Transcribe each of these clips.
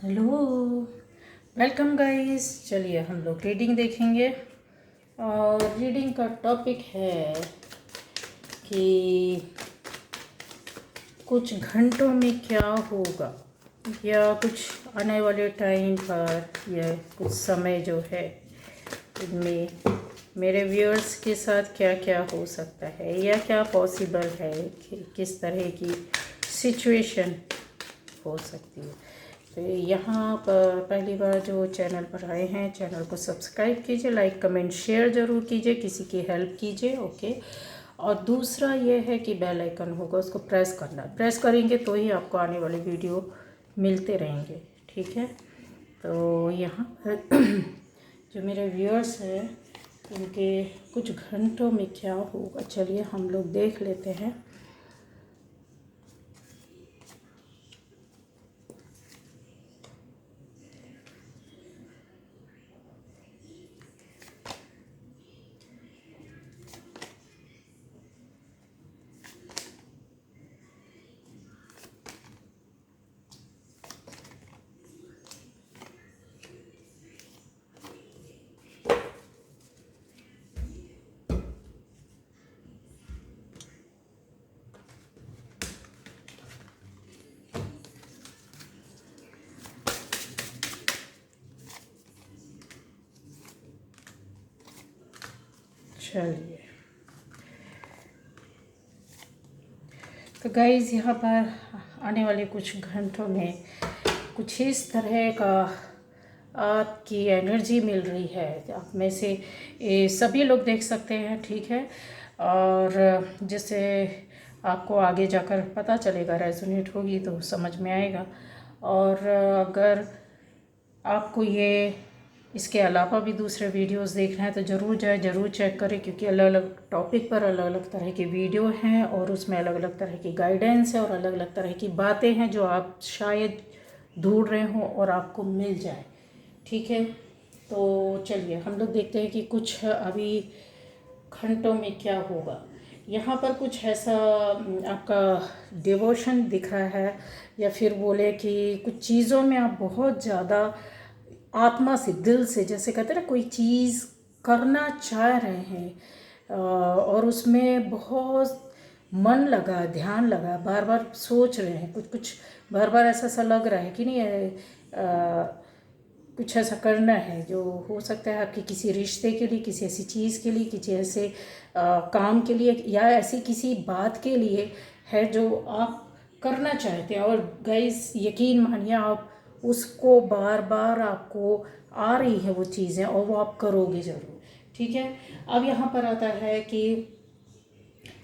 Hello, welcome guys. चलिए हम लोग रीडिंग देखेंगे और रीडिंग का टॉपिक है कि कुछ घंटों में क्या होगा या कुछ आने वाले टाइम पर या कुछ समय जो है इनमें मेरे व्यूअर्स के साथ क्या क्या हो सकता है या क्या पॉसिबल है कि किस तरह की सिचुएशन हो सकती है। तो यहाँ पर पहली बार जो चैनल पर आए हैं, चैनल को सब्सक्राइब कीजिए, लाइक कमेंट शेयर ज़रूर कीजिए, किसी की हेल्प कीजिए। ओके। और दूसरा ये है कि बेल आइकन होगा, उसको प्रेस करना, प्रेस करेंगे तो ही आपको आने वाले वीडियो मिलते रहेंगे। ठीक है। तो यहाँ पर जो मेरे व्यूअर्स हैं उनके कुछ घंटों में क्या होगा, चलिए हम लोग देख लेते हैं। चलिए तो गाइज़ यहाँ पर आने वाले कुछ घंटों में कुछ इस तरह का आपकी एनर्जी मिल रही है। आप में से ये सभी लोग देख सकते हैं, ठीक है। और जैसे आपको आगे जाकर पता चलेगा, रेजोनेट होगी तो समझ में आएगा। और अगर आपको ये इसके अलावा भी दूसरे वीडियोस देखना है तो ज़रूर जाए, ज़रूर चेक करें, क्योंकि अलग अलग टॉपिक पर अलग अलग तरह की वीडियो हैं और उसमें अलग अलग तरह की गाइडेंस है और अलग अलग तरह की बातें हैं जो आप शायद ढूंढ रहे हो और आपको मिल जाए। ठीक है। तो चलिए हम लोग देखते हैं कि कुछ अभी घंटों में क्या होगा। यहाँ पर कुछ ऐसा आपका डिवोशन दिख रहा है, या फिर बोले कि कुछ चीज़ों में आप बहुत ज़्यादा आत्मा से, दिल से, जैसे कहते हैं ना, कोई चीज़ करना चाह रहे हैं और उसमें बहुत मन लगा, ध्यान लगा, बार बार सोच रहे हैं, कुछ कुछ बार बार ऐसा सा लग रहा है कि नहीं कुछ ऐसा करना है जो हो सकता है आपके किसी रिश्ते के लिए, किसी ऐसी चीज़ के लिए, किसी ऐसे काम के लिए, या ऐसी किसी बात के लिए है जो आप करना चाहते हैं। और गाइस यकीन मानिए, आप उसको बार बार आपको आ रही है वो चीज़ें और वो आप करोगे ज़रूर। ठीक है। अब यहाँ पर आता है कि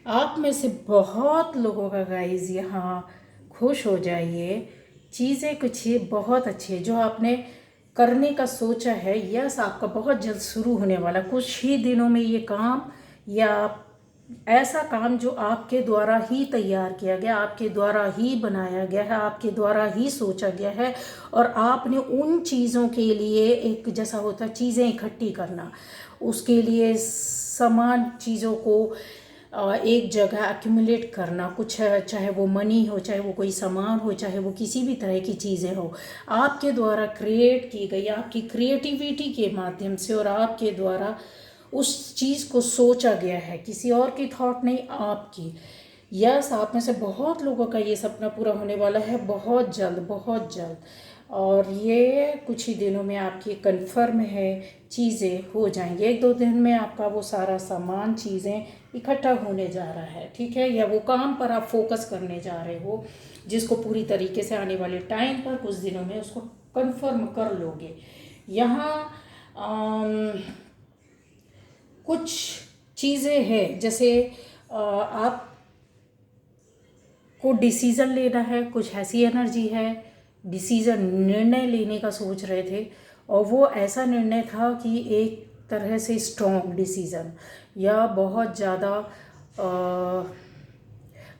आप में से बहुत लोगों का गाइस यहाँ खुश हो जाइए, चीज़ें कुछ ये बहुत अच्छी है जो आपने करने का सोचा है। यस, आपका बहुत जल्द शुरू होने वाला, कुछ ही दिनों में ये काम, या ऐसा काम जो आपके द्वारा ही तैयार किया गया, आपके द्वारा ही बनाया गया है, आपके द्वारा ही सोचा गया है। और आपने उन चीज़ों के लिए, एक जैसा होता है चीज़ें इकट्ठी करना, उसके लिए समान चीज़ों को एक जगह एक्यूमुलेट करना, कुछ चाहे वो मनी हो, चाहे वो कोई सामान हो, चाहे वो किसी भी तरह की चीज़ें हो, आपके द्वारा क्रिएट की गई, आपकी क्रिएटिविटी के माध्यम से, और आपके द्वारा उस चीज़ को सोचा गया है, किसी और की थॉट नहीं, आपकी। यस, आप में से बहुत लोगों का ये सपना पूरा होने वाला है बहुत जल्द, बहुत जल्द। और ये कुछ ही दिनों में आपकी कंफर्म है, चीज़ें हो जाएंगी। एक दो दिन में आपका वो सारा सामान, चीज़ें इकट्ठा होने जा रहा है। ठीक है। या वो काम पर आप फोकस करने जा रहे हो जिसको पूरी तरीके से आने वाले टाइम पर कुछ दिनों में उसको कंफर्म कर लोगे। यहाँ कुछ चीज़ें हैं, जैसे आप को डिसीज़न लेना है, कुछ ऐसी एनर्जी है, डिसीज़न, निर्णय लेने का सोच रहे थे, और वो ऐसा निर्णय था कि एक तरह से स्ट्रॉन्ग डिसीज़न, या बहुत ज़्यादा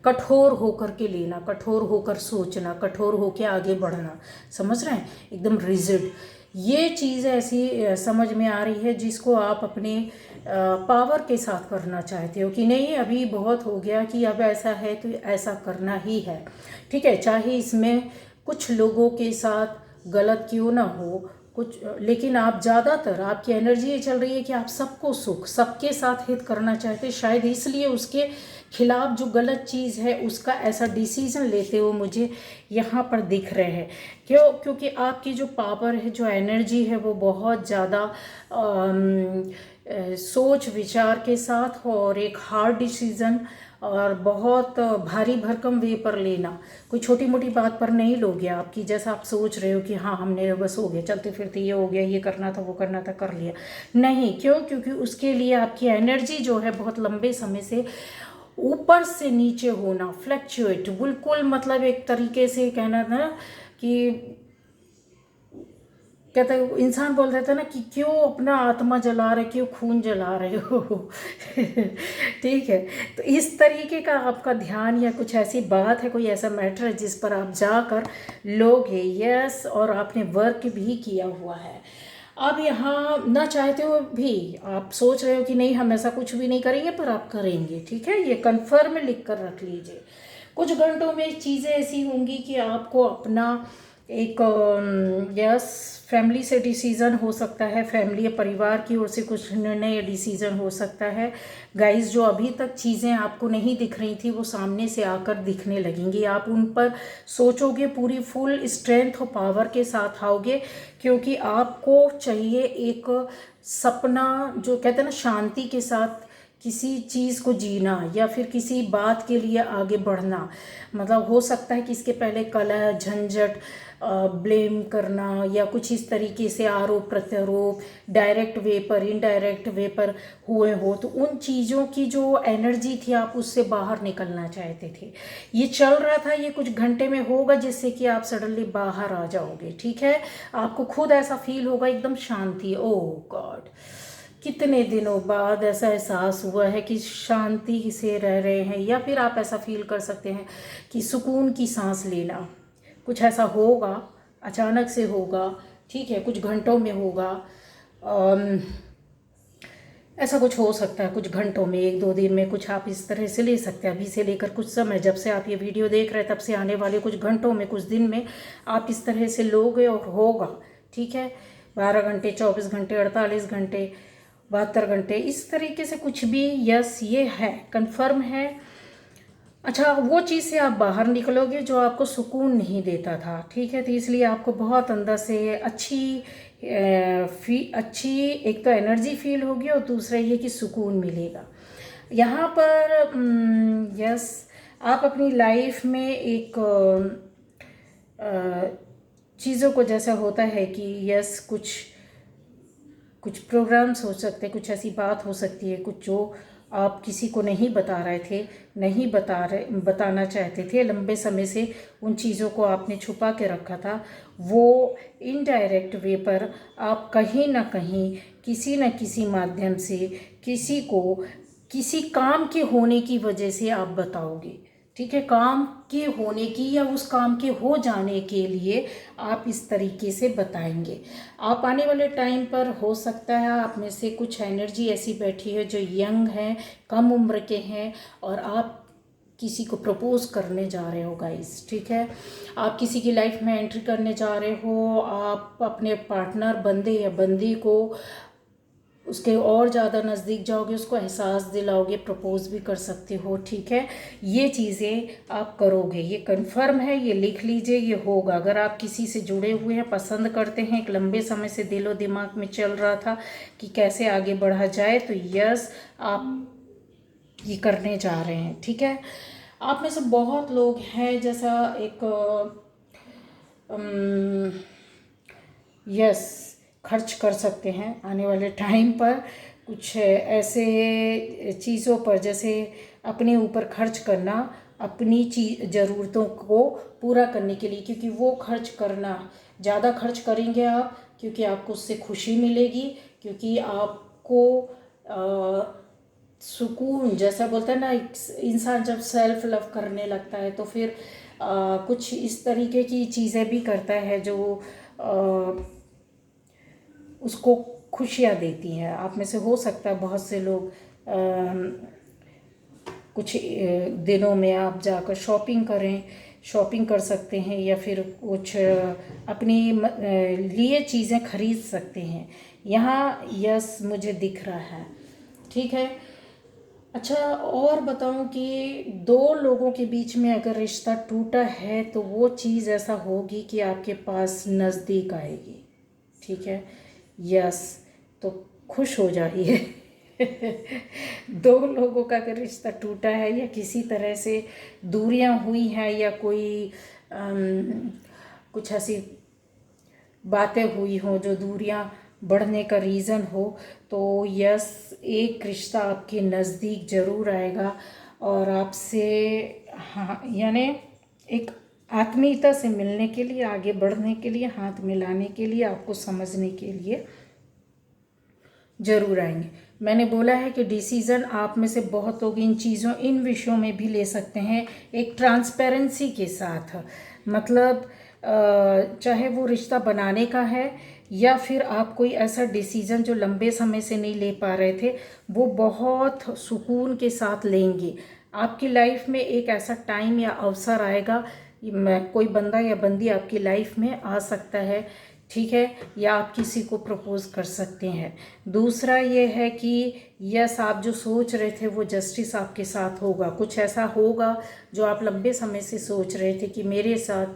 कठोर होकर के लेना, कठोर होकर सोचना, कठोर होकर आगे बढ़ना, समझ रहे हैं, एकदम रिजिड। ये चीज़ ऐसी समझ में आ रही है जिसको आप अपने पावर के साथ करना चाहते हो कि नहीं, अभी बहुत हो गया, कि अब ऐसा है तो ऐसा करना ही है। ठीक है। चाहे इसमें कुछ लोगों के साथ गलत क्यों ना हो कुछ, लेकिन आप ज़्यादातर आपकी एनर्जी ये चल रही है कि आप सबको सुख, सबके साथ हित करना चाहते हैं, शायद इसलिए उसके खिलाफ जो गलत चीज़ है उसका ऐसा डिसीजन लेते हुए मुझे यहाँ पर दिख रहे हैं। क्योंकि आपकी जो पावर है, जो एनर्जी है, वो बहुत ज़्यादा सोच विचार के साथ हो और एक हार्ड डिसीज़न और बहुत भारी भरकम वे पर लेना, कोई छोटी मोटी बात पर नहीं लोगे आपकी, जैसा आप सोच रहे हो कि हाँ हमने बस हो गया, चलते फिरते ये हो गया, ये करना था वो करना था कर लिया, नहीं। क्यों? क्योंकि उसके लिए आपकी एनर्जी जो है बहुत लंबे समय से ऊपर से नीचे होना, फ्लक्चुएट, बिल्कुल मतलब एक तरीके से कहना था ना कि कहते इंसान बोल देता ना कि क्यों अपना आत्मा जला रहे, क्यों खून जला रहे हो ठीक है, तो इस तरीके का आपका ध्यान या कुछ ऐसी बात है, कोई ऐसा मैटर है जिस पर आप जाकर लोगे, यस, और आपने वर्क भी किया हुआ है। अब यहाँ ना चाहते हो भी आप सोच रहे हो कि नहीं हम ऐसा कुछ भी नहीं करेंगे, पर आप करेंगे, ठीक है, ये कन्फर्म लिख कर रख लीजिए। कुछ घंटों में चीज़ें ऐसी होंगी कि आपको अपना एक यस फैमिली से डिसीज़न हो सकता है, फैमिली या परिवार की ओर से कुछ निर्णय या डिसीज़न हो सकता है। गाइस, जो अभी तक चीज़ें आपको नहीं दिख रही थी वो सामने से आकर दिखने लगेंगी, आप उन पर सोचोगे, पूरी फुल स्ट्रेंथ और पावर के साथ आओगे, क्योंकि आपको चाहिए एक सपना, जो कहते हैं ना शांति के साथ किसी चीज़ को जीना या फिर किसी बात के लिए आगे बढ़ना। मतलब हो सकता है कि इसके पहले कलह, झंझट, ब्लेम करना या कुछ इस तरीके से आरोप प्रत्यारोप डायरेक्ट वे पर, इनडायरेक्ट वे पर हुए हो, तो उन चीज़ों की जो एनर्जी थी आप उससे बाहर निकलना चाहते थे। ये चल रहा था, ये कुछ घंटे में होगा जिससे कि आप सडनली बाहर आ जाओगे, ठीक है। आपको खुद ऐसा फील होगा, एकदम शांति, ओह गॉड, कितने दिनों बाद ऐसा एहसास हुआ है कि शांति से रह रहे हैं, या फिर आप ऐसा फील कर सकते हैं कि सुकून की सांस लेना, कुछ ऐसा होगा, अचानक से होगा, ठीक है, कुछ घंटों में होगा। ऐसा कुछ हो सकता है कुछ घंटों में, एक दो दिन में, कुछ आप इस तरह से ले सकते हैं। अभी से लेकर कुछ समय, जब से आप ये वीडियो देख रहे हैं तब से आने वाले कुछ घंटों में, कुछ दिन में आप इस तरह से लोगे और होगा, ठीक है। 12 घंटे, 24 घंटे, 48 घंटे, 72 घंटे, इस तरीके से कुछ भी, यस, ये है, कंफर्म है। अच्छा, वो चीज़ से आप बाहर निकलोगे जो आपको सुकून नहीं देता था, ठीक है, तो इसलिए आपको बहुत अंदर से अच्छी एक तो एनर्जी फील होगी और दूसरा ये कि सुकून मिलेगा। यहाँ पर यस, आप अपनी लाइफ में एक चीज़ों को, जैसा होता है कि यस कुछ प्रोग्राम्स हो सकते हैं, कुछ ऐसी बात हो सकती है, कुछ जो आप किसी को नहीं बता रहे थे, नहीं बताना चाहते थे, लंबे समय से उन चीज़ों को आपने छुपा के रखा था, वो इनडायरेक्ट वे पर आप कहीं ना कहीं किसी न किसी माध्यम से किसी को किसी काम के होने की वजह से आप बताओगे, ठीक है, काम के होने की या उस काम के हो जाने के लिए आप इस तरीके से बताएंगे। आप आने वाले टाइम पर हो सकता है आप में से कुछ एनर्जी ऐसी बैठी है जो यंग है, कम उम्र के हैं, और आप किसी को प्रपोज करने जा रहे हो गाइस, ठीक है, आप किसी की लाइफ में एंट्री करने जा रहे हो, आप अपने पार्टनर, बंदे या बंदी को उसके और ज़्यादा नज़दीक जाओगे, उसको एहसास दिलाओगे, प्रपोज भी कर सकते हो, ठीक है। ये चीज़ें आप करोगे, ये कंफर्म है, ये लिख लीजिए, ये होगा। अगर आप किसी से जुड़े हुए हैं, पसंद करते हैं, एक लंबे समय से दिलो दिमाग में चल रहा था कि कैसे आगे बढ़ा जाए, तो यस, आप ये करने जा रहे हैं, ठीक है। आप में से बहुत लोग हैं जैसा एक यस खर्च कर सकते हैं आने वाले टाइम पर, कुछ ऐसे चीज़ों पर, जैसे अपने ऊपर खर्च करना, अपनी ज़रूरतों को पूरा करने के लिए, क्योंकि वो खर्च करना, ज़्यादा खर्च करेंगे आप, क्योंकि आपको उससे खुशी मिलेगी, क्योंकि आपको सुकून, जैसा बोलता है ना, इंसान जब सेल्फ लव करने लगता है तो फिर कुछ इस तरीके की चीज़ें भी करता है जो उसको खुशियाँ देती हैं। आप में से हो सकता है बहुत से लोग कुछ दिनों में आप जाकर शॉपिंग करें, शॉपिंग कर सकते हैं या फिर कुछ अपनी लिए चीज़ें खरीद सकते हैं। यहाँ यस मुझे दिख रहा है, ठीक है। अच्छा, और बताऊं कि दो लोगों के बीच में अगर रिश्ता टूटा है तो वो चीज़ ऐसा होगी कि आपके पास नज़दीक आएगी, ठीक है। यस, तो खुश हो जाइए। दो लोगों का अगर रिश्ता टूटा है या किसी तरह से दूरियां हुई हैं या कोई कुछ ऐसी बातें हुई हों जो दूरियां बढ़ने का रीज़न हो, तो यस, एक रिश्ता आपके नज़दीक ज़रूर आएगा और आपसे, हाँ, यानी एक आत्मीयता से मिलने के लिए, आगे बढ़ने के लिए, हाथ मिलाने के लिए, आपको समझने के लिए ज़रूर आएंगे। मैंने बोला है कि डिसीज़न आप में से बहुत लोग इन विषयों में भी ले सकते हैं एक ट्रांसपेरेंसी के साथ। मतलब चाहे वो रिश्ता बनाने का है या फिर आप कोई ऐसा डिसीज़न जो लंबे समय से नहीं ले पा रहे थे, वो बहुत सुकून के साथ लेंगे। आपकी लाइफ में एक ऐसा टाइम या अवसर आएगा, कोई बंदा या बंदी आपकी लाइफ में आ सकता है, ठीक है, या आप किसी को प्रपोज कर सकते हैं। दूसरा ये है कि यस, आप जो सोच रहे थे वो जस्टिस आपके साथ होगा। कुछ ऐसा होगा जो आप लंबे समय से सोच रहे थे कि मेरे साथ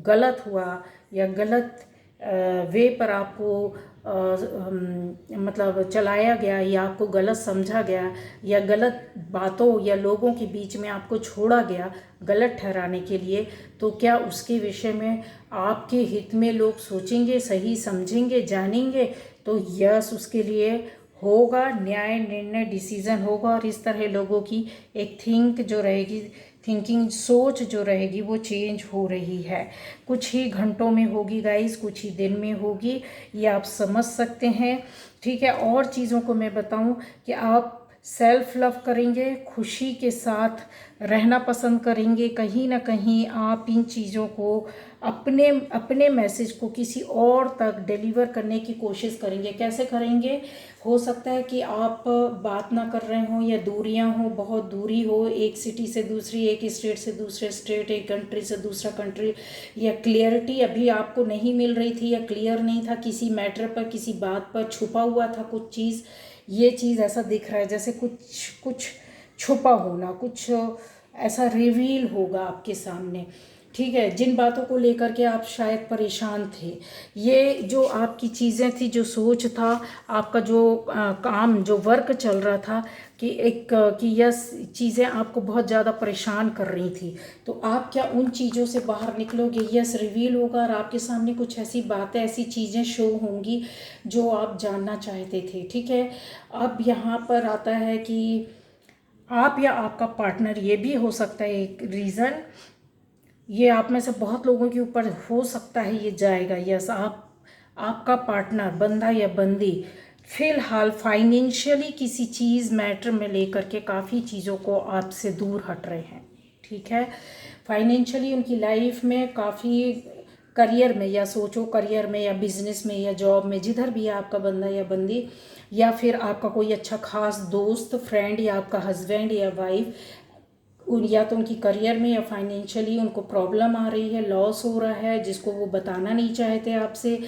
गलत हुआ या गलत वे पर आपको मतलब चलाया गया या आपको गलत समझा गया या गलत बातों या लोगों के बीच में आपको छोड़ा गया गलत ठहराने के लिए, तो क्या उसके विषय में आपके हित में लोग सोचेंगे, सही समझेंगे, जानेंगे? तो यस, उसके लिए होगा न्याय निर्णय, डिसीज़न होगा। और इस तरह लोगों की एक थिंकिंग सोच जो रहेगी वो चेंज हो रही है। कुछ ही घंटों में होगी गाइस, कुछ ही दिन में होगी, ये आप समझ सकते हैं, ठीक है। और चीज़ों को मैं बताऊं कि आप सेल्फ लव करेंगे, खुशी के साथ रहना पसंद करेंगे। कहीं ना कहीं आप इन चीज़ों को अपने मैसेज को किसी और तक डिलीवर करने की कोशिश करेंगे। कैसे करेंगे? हो सकता है कि आप बात ना कर रहे हों या दूरियां हो, बहुत दूरी हो, एक सिटी से दूसरी, एक स्टेट से दूसरे स्टेट, एक कंट्री से दूसरा कंट्री, या क्लियरिटी अभी आपको नहीं मिल रही थी या क्लियर नहीं था किसी मैटर पर, किसी बात पर, छुपा हुआ था कुछ चीज़। ये चीज़ ऐसा दिख रहा है जैसे कुछ छुपा होना, कुछ ऐसा रिवील होगा आपके सामने, ठीक है। जिन बातों को लेकर के आप शायद परेशान थे, ये जो आपकी चीज़ें थी, जो सोच था आपका, जो काम, जो वर्क चल रहा था कि यस, चीज़ें आपको बहुत ज़्यादा परेशान कर रही थी, तो आप क्या उन चीज़ों से बाहर निकलोगे? यस, रिवील होगा और आपके सामने कुछ ऐसी बातें, ऐसी चीज़ें शो होंगी जो आप जानना चाहते थे, ठीक है। अब यहाँ पर आता है कि आप या आपका पार्टनर, ये भी हो सकता है एक रीज़न, ये आप में से बहुत लोगों के ऊपर हो सकता है ये जाएगा। यस, आपका पार्टनर, बंदा या बंदी, फिलहाल फाइनेंशियली किसी चीज़ मैटर में लेकर के काफ़ी चीज़ों को आपसे दूर हट रहे हैं, ठीक है। फाइनेंशियली उनकी लाइफ में काफ़ी, करियर में, या सोचो करियर में या बिजनेस में या जॉब में, जिधर भी है आपका बंदा या बंदी, या फिर आपका कोई अच्छा खास दोस्त, फ्रेंड, या आपका हस्बैंड या वाइफ, या तो उनकी करियर में या फाइनेंशियली उनको प्रॉब्लम आ रही है, लॉस हो रहा है जिसको वो बताना नहीं चाहते आपसे,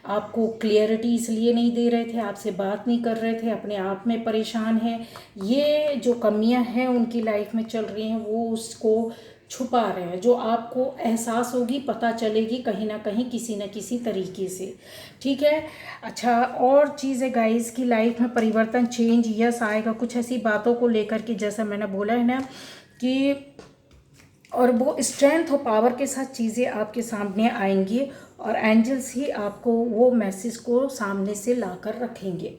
आपको क्लियरिटी इसलिए नहीं दे रहे थे, आपसे बात नहीं कर रहे थे, अपने आप में परेशान हैं। ये जो कमियां हैं उनकी लाइफ में चल रही हैं, वो उसको छुपा रहे हैं, जो आपको एहसास होगी, पता चलेगी कहीं ना कहीं, किसी न किसी तरीके से, ठीक है। अच्छा, और चीज़ है गाइस की लाइफ में परिवर्तन, चेंज यस आएगा कुछ ऐसी बातों को लेकर के, जैसा मैंने बोला है ना कि, और वो स्ट्रेंथ और पावर के साथ चीज़ें आपके सामने आएंगी और एंजल्स ही आपको वो मैसेज को सामने से ला कर रखेंगे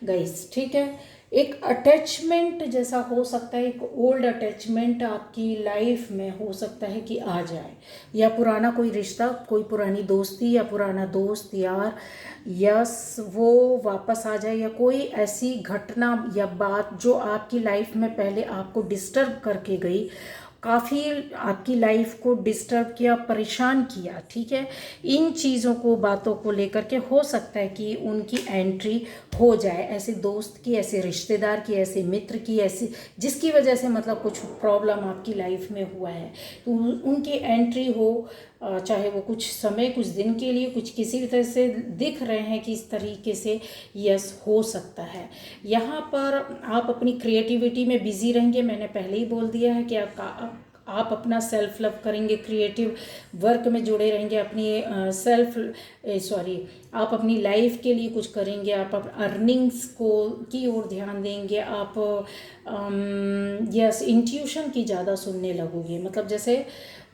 गाइस, ठीक है। एक अटैचमेंट जैसा हो सकता है, एक ओल्ड अटैचमेंट आपकी लाइफ में हो सकता है कि आ जाए, या पुराना कोई रिश्ता, कोई पुरानी दोस्ती या पुराना दोस्त यार, यस, वो वापस आ जाए, या कोई ऐसी घटना या बात जो आपकी लाइफ में पहले आपको डिस्टर्ब करके गई, काफ़ी आपकी लाइफ को डिस्टर्ब किया, परेशान किया, ठीक है। इन चीज़ों को, बातों को लेकर के हो सकता है कि उनकी एंट्री हो जाए, ऐसे दोस्त की, ऐसे रिश्तेदार की, ऐसे मित्र की, ऐसी जिसकी वजह से मतलब कुछ प्रॉब्लम आपकी लाइफ में हुआ है, तो उनकी एंट्री हो, चाहे वो कुछ समय, कुछ दिन के लिए, कुछ किसी भी तरह से दिख रहे हैं कि इस तरीके से यस हो सकता है। यहाँ पर आप अपनी क्रिएटिविटी में बिजी रहेंगे, मैंने पहले ही बोल दिया है कि आप अपना सेल्फ लव करेंगे, क्रिएटिव वर्क में जुड़े रहेंगे, अपनी आप अपनी लाइफ के लिए कुछ करेंगे, आप अर्निंग्स को की ओर ध्यान देंगे, आप यस इंट्यूशन की ज़्यादा सुनने लगोगे, मतलब जैसे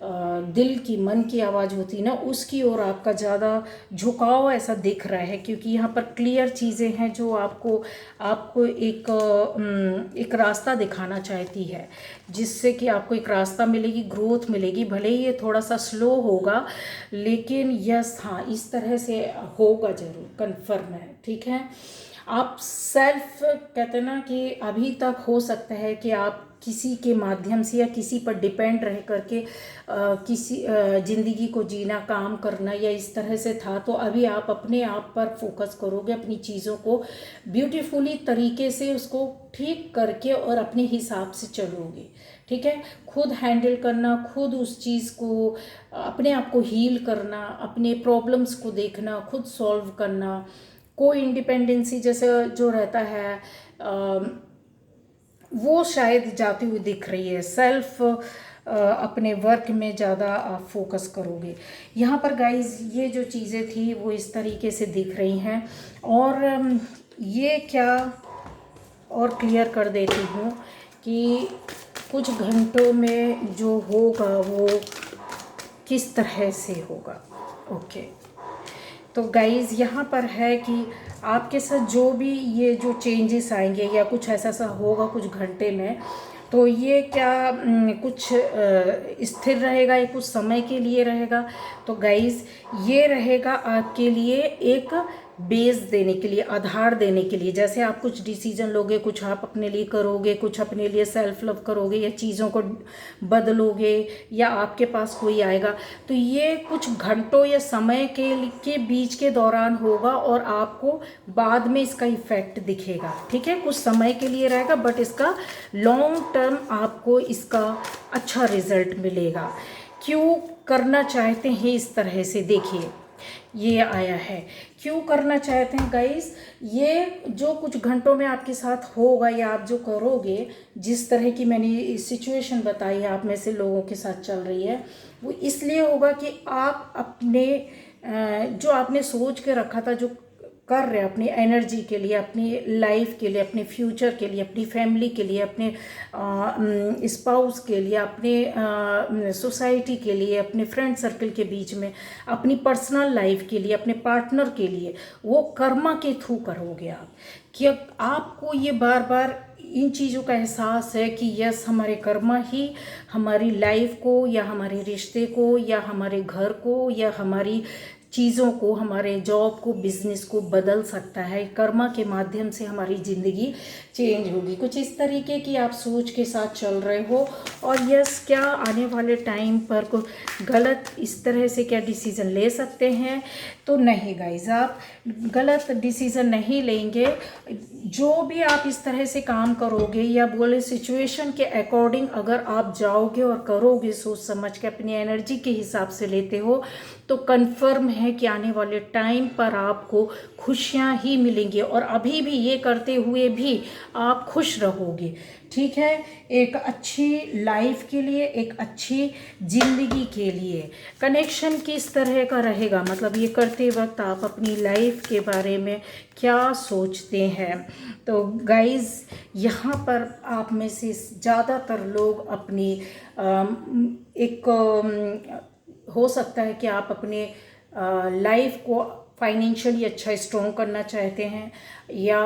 दिल की, मन की आवाज़ होती है ना, उसकी ओर आपका ज़्यादा झुकाव ऐसा दिख रहा है, क्योंकि यहाँ पर क्लियर चीज़ें हैं जो आपको एक रास्ता दिखाना चाहती है, जिससे कि आपको एक रास्ता मिलेगी, ग्रोथ मिलेगी, भले ही ये थोड़ा सा स्लो होगा, लेकिन यस हाँ इस तरह से होगा ज़रूर, कन्फर्म है, ठीक है। आप सेल्फ कहते हैं ना कि अभी तक हो सकता है कि आप किसी के माध्यम से या किसी पर डिपेंड रह करके किसी ज़िंदगी को जीना, काम करना या इस तरह से था, तो अभी आप अपने आप पर फोकस करोगे, अपनी चीज़ों को ब्यूटीफुली तरीके से उसको ठीक करके और अपने हिसाब से चलोगे, ठीक है। खुद हैंडल करना, खुद उस चीज़ को, अपने आप को हील करना, अपने प्रॉब्लम्स को देखना, खुद सॉल्व करना, कोई इंडिपेंडेंसी जैसे जो रहता है वो शायद जाती हुई दिख रही है। सेल्फ अपने वर्क में ज़्यादा आप फोकस करोगे। यहाँ पर गाइस ये जो चीज़ें थी वो इस तरीके से दिख रही हैं, और ये क्या और क्लियर कर देती हूँ कि कुछ घंटों में जो होगा वो किस तरह से होगा। ओके, तो गाइज़ यहाँ पर है कि आपके साथ जो भी ये जो चेंजेस आएंगे या कुछ ऐसा होगा कुछ घंटे में, तो ये क्या कुछ स्थिर रहेगा या कुछ समय के लिए रहेगा। तो गाइज़ ये रहेगा आपके लिए एक बेस देने के लिए, आधार देने के लिए। जैसे आप कुछ डिसीजन लोगे, कुछ आप अपने लिए करोगे, कुछ अपने लिए सेल्फ लव करोगे या चीज़ों को बदलोगे या आपके पास कोई आएगा, तो ये कुछ घंटों या समय के बीच के दौरान होगा और आपको बाद में इसका इफ़ेक्ट दिखेगा, ठीक है। कुछ समय के लिए रहेगा बट इसका लॉन्ग टर्म आपको इसका अच्छा रिजल्ट मिलेगा। क्यों करना चाहते हैं इस तरह से, देखिए ये आया है, क्यों करना चाहते हैं गाइस। ये जो कुछ घंटों में आपके साथ होगा या आप जो करोगे, जिस तरह की मैंने सिचुएशन बताई है आप में से लोगों के साथ चल रही है, वो इसलिए होगा कि आप अपने जो आपने सोच के रखा था, जो कर रहे हैं अपनी एनर्जी के लिए, अपनी लाइफ के लिए, अपने फ्यूचर के लिए, अपनी फैमिली के लिए, अपने स्पाउस के लिए, अपने सोसाइटी के लिए, अपने फ्रेंड सर्कल के बीच में, अपनी पर्सनल लाइफ के लिए, अपने पार्टनर के लिए, वो कर्मा के थ्रू करोगे आप। कि आपको ये बार बार इन चीज़ों का एहसास है कि यस हमारे कर्मा ही हमारी लाइफ को या हमारे रिश्ते को या हमारे घर को या हमारी चीज़ों को, हमारे जॉब को, बिजनेस को बदल सकता है। कर्मा के माध्यम से हमारी ज़िंदगी चेंज होगी। कुछ इस तरीके की आप सोच के साथ चल रहे हो। और यस, क्या आने वाले टाइम पर को गलत इस तरह से क्या डिसीज़न ले सकते हैं? तो नहीं गाइज, आप गलत डिसीज़न नहीं लेंगे। जो भी आप इस तरह से काम करोगे या बोले सिचुएशन के अकॉर्डिंग अगर आप जाओगे और करोगे, सोच समझ के अपनी एनर्जी के हिसाब से लेते हो, तो कन्फर्म है कि आने वाले टाइम पर आपको खुशियाँ ही मिलेंगी। और अभी भी ये करते हुए भी आप खुश रहोगे, ठीक है। एक अच्छी लाइफ के लिए, एक अच्छी ज़िंदगी के लिए कनेक्शन किस तरह का रहेगा, मतलब ये करते वक्त आप अपनी लाइफ के बारे में क्या सोचते हैं। तो गाइज़ यहाँ पर आप में से ज़्यादातर लोग अपनी हो सकता है कि आप अपने लाइफ को फाइनेंशियली अच्छा स्ट्रॉन्ग करना चाहते हैं या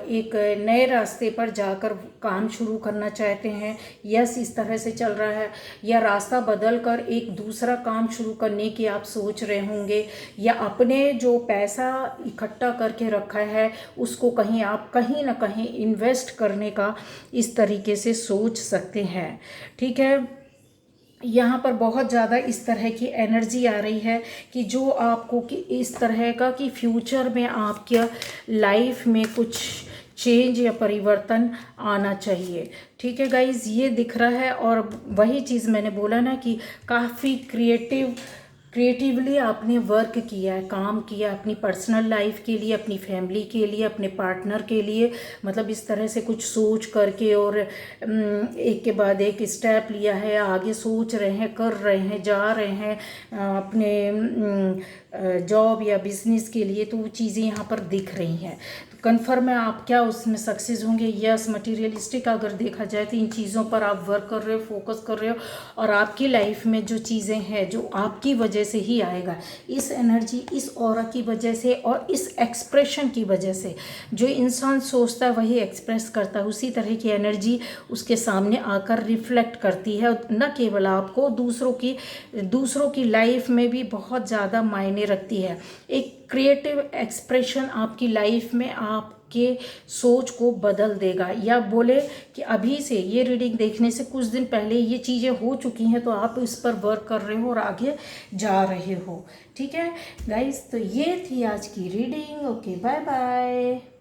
एक नए रास्ते पर जाकर काम शुरू करना चाहते हैं। यस, इस तरह से चल रहा है। या रास्ता बदल कर एक दूसरा काम शुरू करने की आप सोच रहे होंगे, या अपने जो पैसा इकट्ठा करके रखा है उसको कहीं ना कहीं इन्वेस्ट करने का इस तरीके से सोच सकते हैं, ठीक है। यहाँ पर बहुत ज़्यादा इस तरह की एनर्जी आ रही है कि जो आपको कि इस तरह का कि फ्यूचर में आपके लाइफ में कुछ चेंज या परिवर्तन आना चाहिए। ठीक है गाइज, ये दिख रहा है। और वही चीज़ मैंने बोला ना कि काफ़ी क्रिएटिवली आपने वर्क किया है, काम किया अपनी पर्सनल लाइफ के लिए, अपनी फैमिली के लिए, अपने पार्टनर के लिए। मतलब इस तरह से कुछ सोच करके और एक के बाद एक स्टेप लिया है, आगे सोच रहे हैं, कर रहे हैं, जा रहे हैं अपने जॉब या बिजनेस के लिए। तो वो चीज़ें यहाँ पर दिख रही हैं। कन्फर्म है आप क्या उसमें सक्सेस होंगे। यस, मटीरियलिस्टिक अगर देखा जाए तो इन चीज़ों पर आप वर्क कर रहे हो, फोकस कर रहे हो, और आपकी लाइफ में जो चीज़ें हैं जो आपकी वजह से ही आएगा, इस एनर्जी, इस ऑरा की वजह से और इस एक्सप्रेशन की वजह से। जो इंसान सोचता है वही एक्सप्रेस करता है, उसी तरह की एनर्जी उसके सामने आकर रिफ्लेक्ट करती है। न केवल आपको, दूसरों की लाइफ में भी बहुत ज़्यादा मायने रखती है। एक क्रिएटिव एक्सप्रेशन आपकी लाइफ में आपके सोच को बदल देगा। या बोले कि अभी से, ये रीडिंग देखने से कुछ दिन पहले ये चीज़ें हो चुकी हैं, तो आप इस पर वर्क कर रहे हो और आगे जा रहे हो। ठीक है गाइस, तो ये थी आज की रीडिंग। Okay, bye bye.